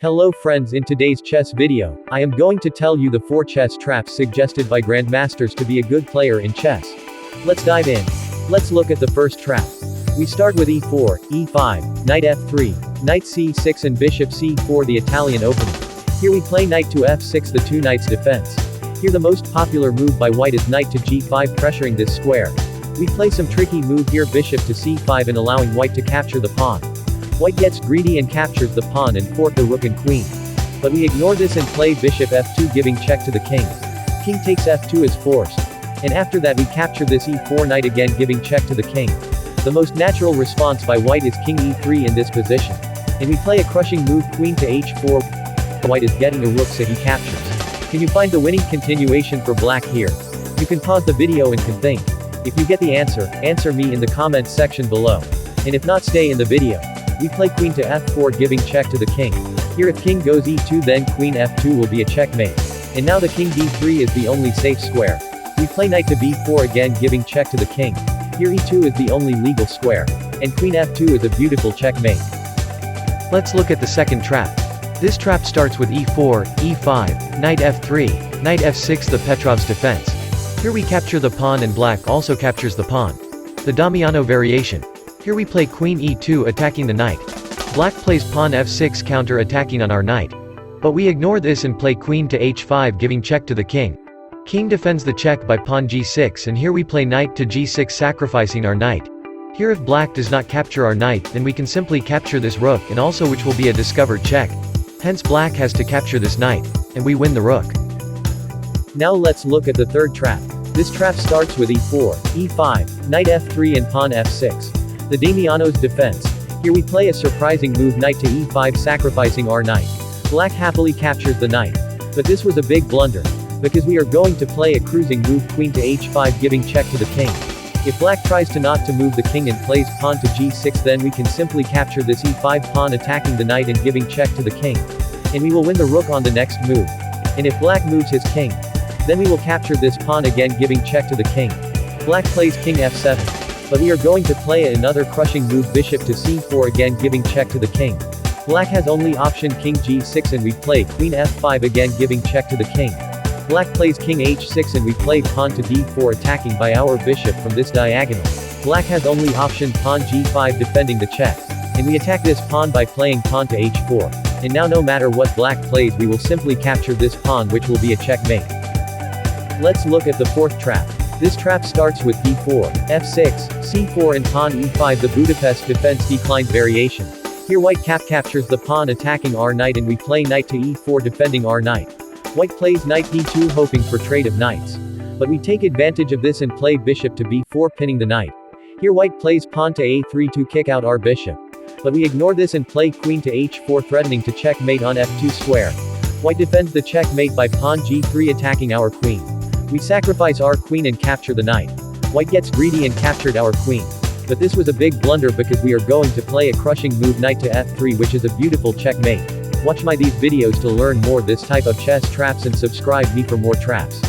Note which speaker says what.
Speaker 1: Hello friends, in today's chess video, I am going to tell you the 4 chess traps suggested by grandmasters to be a good player in chess. Let's dive in. Let's look at the first trap. We start with e4, e5, knight f3, knight c6 and bishop c4, the Italian opening. Here we play knight to f6, the two knights defense. Here the most popular move by white is knight to g5, pressuring this square. We play some tricky move here, bishop to c5, and allowing white to capture the pawn. White gets greedy and captures the pawn and fort the rook and queen. But we ignore this and play bishop f2, giving check to the king. King takes f2 is forced. And after that we capture this e4, knight again giving check to the king. The most natural response by white is king e3 in this position. And we play a crushing move, queen to h4. White is getting a rook, so he captures. Can you find the winning continuation for black here? You can pause the video and can think. If you get the answer me in the comments section below. And if not, stay in the video. We play queen to f4, giving check to the king. Here if king goes e2, then queen f2 will be a checkmate. And now the king d3 is the only safe square. We play knight to b4, again giving check to the king. Here e2 is the only legal square. And queen f2 is a beautiful checkmate.
Speaker 2: Let's look at the second trap. This trap starts with e4, e5, knight f3, knight f6, the Petrov's defense. Here we capture the pawn and black also captures the pawn. The Damiano variation. Here we play queen e2, attacking the knight. Black plays pawn f6, counter attacking on our knight. But we ignore this and play queen to h5, giving check to the king. King defends the check by pawn g6, and here we play knight to g6, sacrificing our knight. Here if black does not capture our knight, then we can simply capture this rook, and also which will be a discovered check. Hence black has to capture this knight, and we win the rook.
Speaker 1: Now let's look at the third trap. This trap starts with e4, e5, knight f3 and pawn f6. The Damiano's defense. Here we play a surprising move, knight to e5, sacrificing our knight. Black happily captures the knight. But this was a big blunder. Because we are going to play a cruising move, queen to h5, giving check to the king. If black tries to not to move the king and plays pawn to g6, then we can simply capture this e5 pawn, attacking the knight and giving check to the king. And we will win the rook on the next move. And if black moves his king, then we will capture this pawn, again giving check to the king. Black plays king f7. But we are going to play another crushing move, bishop to c4, again giving check to the king. Black has only option king g6, and we play queen f5, again giving check to the king. Black plays king h6, and we play pawn to d4, attacking by our bishop from this diagonal. Black has only option pawn g5, defending the check. And we attack this pawn by playing pawn to h4. And now no matter what black plays, we will simply capture this pawn, which will be a checkmate. Let's look at the fourth trap. This trap starts with d4, f6, c4 and pawn e5, the Budapest defense declined variation. Here white captures the pawn, attacking our knight, and we play knight to e4, defending our knight. White plays knight d2, hoping for trade of knights. But we take advantage of this and play bishop to b4, pinning the knight. Here white plays pawn to a3 to kick out our bishop. But we ignore this and play queen to h4, threatening to checkmate on f2 square. White defends the checkmate by pawn g3, attacking our queen. We sacrifice our queen and capture the knight. White gets greedy and captured our queen. But this was a big blunder, because we are going to play a crushing move, knight to f3, which is a beautiful checkmate. Watch these videos to learn more this type of chess traps and subscribe me for more traps.